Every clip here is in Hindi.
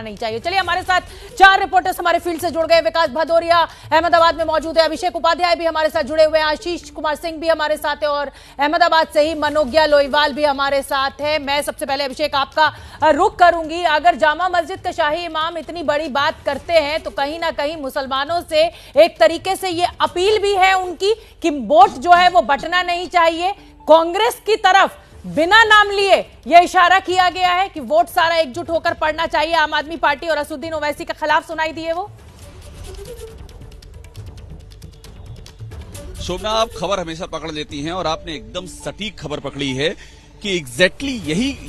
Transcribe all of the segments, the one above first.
नहीं चाहिए। चलिए, हमारे साथ 4 रिपोर्टर्स हमारे फील्ड से जुड़ गए। विकास भदौरिया अहमदाबाद में मौजूद है, अभिषेक उपाध्याय भी हमारे साथ जुड़े हुए हैं, आशीष कुमार सिंह भी हमारे साथ है और अहमदाबाद से ही मनोज्ञा लोईवाल भी हमारे साथ है। मैं सबसे पहले अभिषेक आपका रुख करूंगी। अगर जामा मस्जिद का शाही इमाम इतनी बड़ी बात करते हैं तो कहीं ना कहीं मुसलमानों से एक तरीके से ये अपील भी है उनकी कि वोट जो है वो बंटना नहीं चाहिए। कांग्रेस की तरफ बिना नाम लिए यह इशारा किया गया है कि वोट सारा एकजुट होकर पड़ना चाहिए। आम आदमी पार्टी और असदुद्दीन ओवैसी के खिलाफ सुनाई दिए वो। शोभना, आप खबर हमेशा पकड़ लेती हैं और आपने एकदम सटीक खबर पकड़ी है कि एग्जैक्टली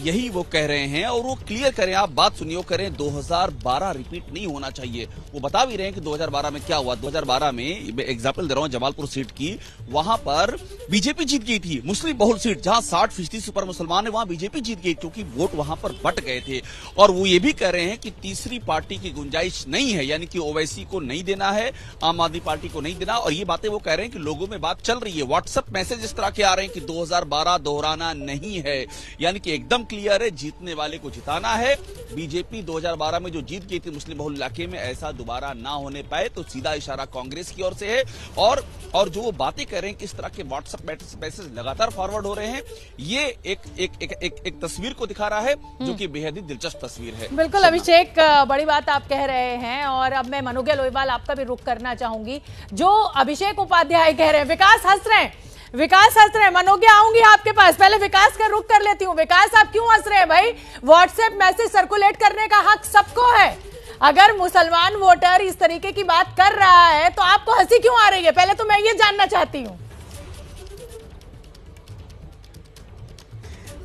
यही वो कह रहे हैं और वो क्लियर करें। आप बात सुनिए, वो करें 2012 रिपीट नहीं होना चाहिए। वो बता भी रहे हैं कि 2012 में क्या हुआ। 2012 में एग्जाम्पल दे रहा हूं जमालपुर सीट की, वहां पर बीजेपी जीत गई थी, मुस्लिम बहुल सीट जहां 60% से ऊपर मुसलमान है, वहां बीजेपी जीत गई क्योंकि वोट वहां पर बट गए थे। और वो ये भी कह रहे हैं कि तीसरी पार्टी की गुंजाइश नहीं है, यानी कि ओवैसी को नहीं देना है, आम आदमी पार्टी को नहीं देना। और ये बातें वो कह रहे हैं कि लोगों में बात चल रही है, व्हाट्सएप मैसेज इस तरह के आ रहे हैं कि 2012 दोहराना नहीं है, यानी कि एकदम क्लियर है, जीतने वाले को जिताना है। बीजेपी 2012 में जो जीत गई थी मुस्लिम बहुल इलाके में, ऐसा दोबारा ना होने पाए, तो सीधा इशारा कांग्रेस की ओर से है। और जो वो बातें कर रहे हैं, किस तरह के व्हाट्सएप मैसेज लगातार फॉरवर्ड हो रहे हैं, ये एक तस्वीर को दिखा रहा है जो कि बेहद ही दिलचस्प तस्वीर है। बिल्कुल अभिषेक, बड़ी बात आप कह रहे हैं और अब मैं मनोज्ञा लोईवाल आपका भी रुख करना चाहूंगी। जो अभिषेक उपाध्याय कह रहे हैं, विकास हंस रहे हैं, मनोज्ञा आऊंगी आपके पास, पहले विकास का रुख कर लेती हूँ। विकास, आप क्यों हंस रहे हैं भाई? व्हाट्सएप मैसेज सर्कुलेट करने का हक सबको है। अगर मुसलमान वोटर इस तरीके की बात कर रहा है तो आपको हंसी क्यों आ रही है? पहले तो मैं ये जानना चाहती हूँ।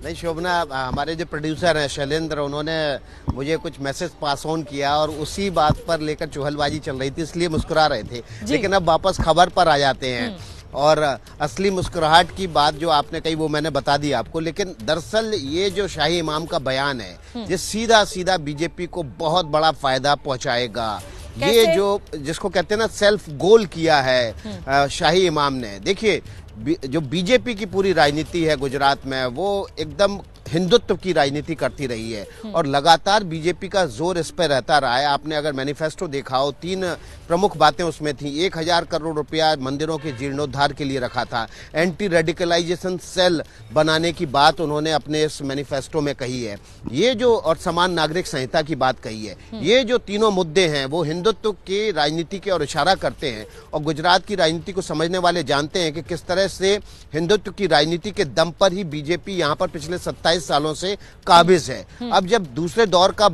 नहीं शोभना, हमारे जो प्रोड्यूसर हैं शैलेंद्र, उन्होंने मुझे कुछ मैसेज पास ऑन किया और उसी बात पर लेकर चुहलबाजी चल रही थी, इसलिए मुस्कुरा रहे थे। लेकिन अब वापस खबर पर आ जाते हैं और असली मुस्कुराहट की बात जो आपने कही वो मैंने बता दी आपको। लेकिन दरअसल ये जो शाही इमाम का बयान है, ये सीधा सीधा बीजेपी को बहुत बड़ा फायदा पहुंचाएगा। ये जो जिसको कहते हैं ना सेल्फ गोल किया है शाही इमाम ने। देखिए, जो बीजेपी की पूरी राजनीति है गुजरात में, वो एकदम हिंदुत्व की राजनीति करती रही है और लगातार बीजेपी का जोर इस पर रहता रहा है। आपने अगर मैनिफेस्टो देखा हो, 3 प्रमुख बातें उसमें थी। 1000 करोड़ रुपया मंदिरों के जीर्णोद्धार के लिए रखा था, एंटी रेडिकलाइजेशन सेल बनाने की बात उन्होंने अपने इस मैनिफेस्टो में कही है, ये जो और समान नागरिक संहिता की बात कही है। ये जो तीनों मुद्दे हैं वो हिंदुत्व की राजनीति की ओर इशारा करते हैं और गुजरात की राजनीति को समझने वाले जानते हैं कि किस तरह से हिंदुत्व की राजनीति के दम पर ही बीजेपी यहाँ पर पिछले 27 सालों से काबिज है। अब जब दूसरे दौर का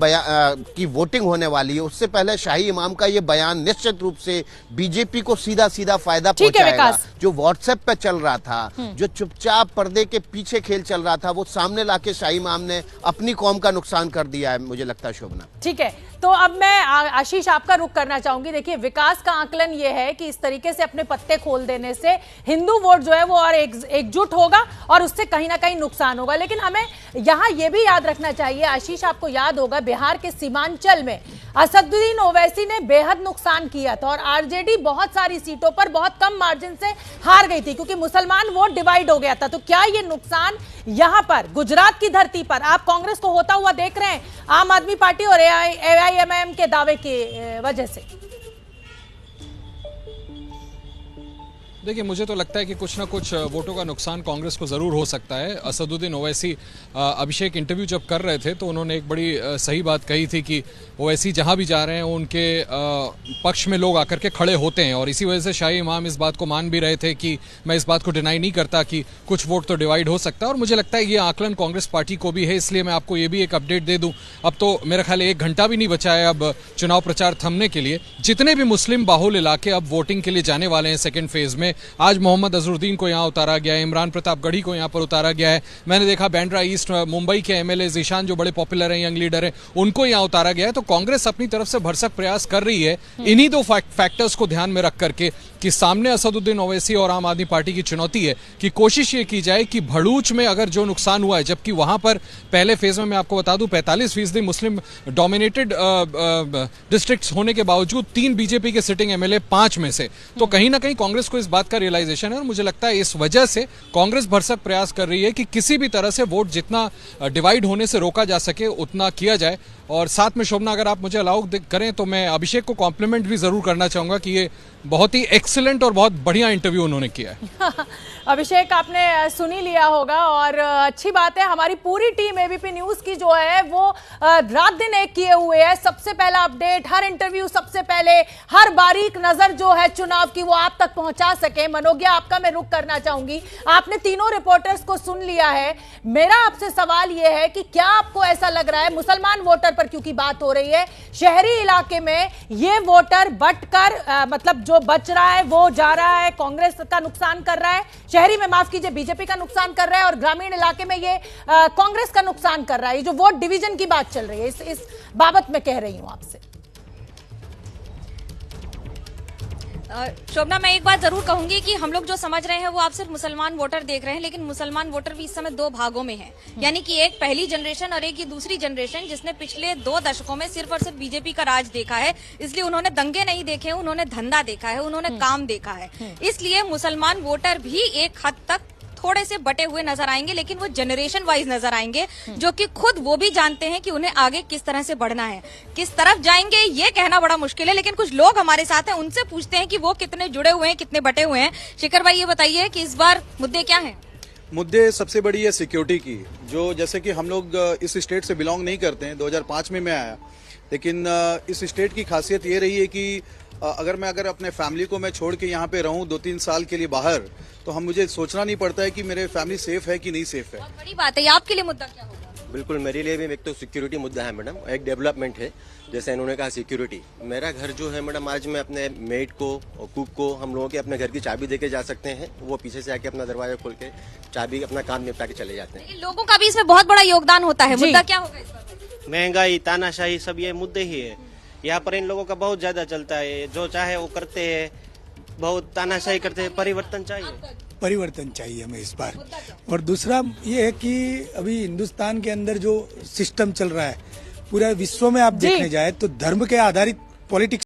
की वोटिंग होने वाली है, उससे पहले शाही इमाम का ये बयान निश्चित रूप से बीजेपी को सीधा सीधा फायदा पहुंचाएगा। जो व्हाट्सएप पे चल रहा था, जो चुपचाप पर्दे के पीछे खेल चल रहा था, वो सामने लाके शाही इमाम ने अपनी कौम का नुकसान कर दिया है, मुझे लगता है शोभना। ठीक है, तो अब मैं आशीष आपका रुख करना चाहूंगी। देखिए, विकास का आकलन यह है कि इस तरीके से अपने पत्ते खोल देने से हिंदू वोट जो है वो और एकजुट होगा और उससे कहीं ना कहीं नुकसान होगा। लेकिन हमें यहां यह भी याद रखना चाहिए, आशीष आपको याद होगा बिहार के सीमांचल में असदुद्दीन ओवैसी ने बेहद नुकसान किया था और आरजेडी बहुत सारी सीटों पर बहुत कम मार्जिन से हार गई थी क्योंकि मुसलमान वोट डिवाइड हो गया था। तो क्या ये नुकसान यहां पर गुजरात की धरती पर आप कांग्रेस को होता हुआ देख रहे हैं आम आदमी पार्टी और AIMIM के दावे की वजह से? देखिए, मुझे तो लगता है कि कुछ ना कुछ वोटों का नुकसान कांग्रेस को जरूर हो सकता है। असदुद्दीन ओवैसी अभिषेक इंटरव्यू जब कर रहे थे तो उन्होंने एक बड़ी सही बात कही थी कि ओवैसी जहां भी जा रहे हैं उनके पक्ष में लोग आकर के खड़े होते हैं और इसी वजह से शाही इमाम इस बात को मान भी रहे थे कि मैं इस बात को डिनाई नहीं करता कि कुछ वोट तो डिवाइड हो सकता है। और मुझे लगता है ये आकलन कांग्रेस पार्टी को भी है, इसलिए मैं आपको ये भी एक अपडेट दे दूं। अब तो मेरा ख्याल 1 घंटा भी नहीं बचा है अब चुनाव प्रचार थमने के लिए। जितने भी मुस्लिम बाहुल इलाके अब वोटिंग के लिए जाने वाले हैं सेकेंड फेज में, आज मोहम्मद अजहरुद्दीन को यहां उतारा गया है, इमरान प्रतापगढ़ी को यहां पर उतारा गया है। मैंने देखा बांद्रा ईस्ट मुंबई के MLA ज़ीशान जो बड़े पॉपुलर हैं, यंग लीडर हैं, उनको यहां उतारा गया है। तो कांग्रेस अपनी तरफ से भरसक प्रयास कर रही है इन्हीं 2 फैक्टर्स को ध्यान में रख करके कि सामने असदुद्दीन ओवैसी और आम आदमी पार्टी की चुनौती है कि कोशिश ये की जाए कि भड़ूच में अगर जो नुकसान हुआ है, जबकि वहां पर पहले फेज में मैं आपको बता दूं 45% मुस्लिम डोमिनेटेड डिस्ट्रिक्ट्स होने के बावजूद 3 बीजेपी के सिटिंग MLA 5 में से, तो कहीं ना कहीं कांग्रेस को इस बात का रियलाइजेशन है और मुझे लगता है इस वजह से कांग्रेस भरसक प्रयास कर रही है कि किसी भी तरह से वोट जितना डिवाइड होने से रोका जा सके उतना किया जाए। और साथ में शोभना, अगर आप मुझे अलाउ करें तो मैं अभिषेक को कॉम्प्लीमेंट भी जरूर करना चाहूंगा कि ये बहुत ही एक्सीलेंट और बहुत बढ़िया इंटरव्यू उन्होंने किया है। अभिषेक, आपने सुन ही लिया होगा और अच्छी बात है, हमारी पूरी टीम एबीपी न्यूज की जो है वो रात दिन एक किए हुए है। सबसे पहला अपडेट, हर इंटरव्यू सबसे पहले, हर बारीक नजर जो है चुनाव की वो आप तक पहुंचा सके। मनोज्ञा, आपका मैं रुख करना चाहूंगी। आपने तीनों रिपोर्टर्स को सुन लिया है। मेरा आपसे सवाल यह है कि क्या आपको ऐसा लग रहा है, मुसलमान वोटर पर क्योंकि बात हो रही है, शहरी इलाके में ये वोटर बंटकर मतलब जो बच रहा है वो जा रहा है, कांग्रेस का नुकसान कर रहा है, शहरी में माफ कीजिए बीजेपी का नुकसान कर रहा है, और ग्रामीण इलाके में ये कांग्रेस का नुकसान कर रहा है। ये जो वोट डिवीजन की बात चल रही है, इस बाबत में कह रही हूं आपसे। शोभना, मैं एक बात जरूर कहूंगी कि हम लोग जो समझ रहे हैं वो आप सिर्फ मुसलमान वोटर देख रहे हैं, लेकिन मुसलमान वोटर भी इस समय दो भागों में है। यानी कि एक पहली जनरेशन और एक ये दूसरी जनरेशन, जिसने पिछले 2 दशकों में सिर्फ और सिर्फ बीजेपी का राज देखा है। इसलिए उन्होंने दंगे नहीं देखे, उन्होंने धंधा देखा है, उन्होंने काम देखा है। इसलिए मुसलमान वोटर भी एक हद तक थोड़े से बटे हुए नजर आएंगे, लेकिन वो जनरेशन वाइज नजर आएंगे, जो कि खुद वो भी जानते हैं कि उन्हें आगे किस तरह से बढ़ना है। किस तरफ जाएंगे ये कहना बड़ा मुश्किल है, लेकिन कुछ लोग हमारे साथ हैं, उनसे पूछते हैं कि वो कितने जुड़े हुए हैं, कितने बटे हुए हैं। शिखर भाई, ये बताइए कि इस बार मुद्दे क्या हैं? मुद्दे सबसे बड़ी है सिक्योरिटी की, जो जैसे कि हम लोग इस स्टेट से बिलोंग नहीं करते हैं। 2005 में मैं आया, लेकिन इस स्टेट की खासियत ये रही है कि अगर अपने फैमिली को मैं छोड़ के यहाँ पे रहूं 2-3 साल के लिए बाहर, तो मुझे सोचना नहीं पड़ता है कि मेरे फैमिली सेफ है कि नहीं सेफ है। बहुत बड़ी बात है। आपके लिए मुद्दा क्या होगा? बिल्कुल, मेरे लिए भी एक तो सिक्योरिटी मुद्दा है मैडम, एक डेवलपमेंट है। जैसे इन्होंने कहा सिक्योरिटी, मेरा घर जो है मैडम, आज मैं अपने मेड को और कुक को, हम लोगों के अपने घर की चाबी देके जा सकते हैं, वो पीछे से आके अपना दरवाजा खोल के चाबी अपना काम निपटा के चले जाते हैं। लोगों का भी इसमें बहुत बड़ा योगदान होता है। मुद्दा क्या होगा इस बार? महंगाई, तानाशाही, सब ये मुद्दे ही है। यहाँ पर इन लोगों का बहुत ज्यादा चलता है, जो चाहे वो करते हैं, बहुत तानाशाही करते हैं। परिवर्तन चाहिए हमें इस बार। और दूसरा ये है कि अभी हिंदुस्तान के अंदर जो सिस्टम चल रहा है, पूरे विश्व में आप देखने जाए तो धर्म के आधारित पॉलिटिक्स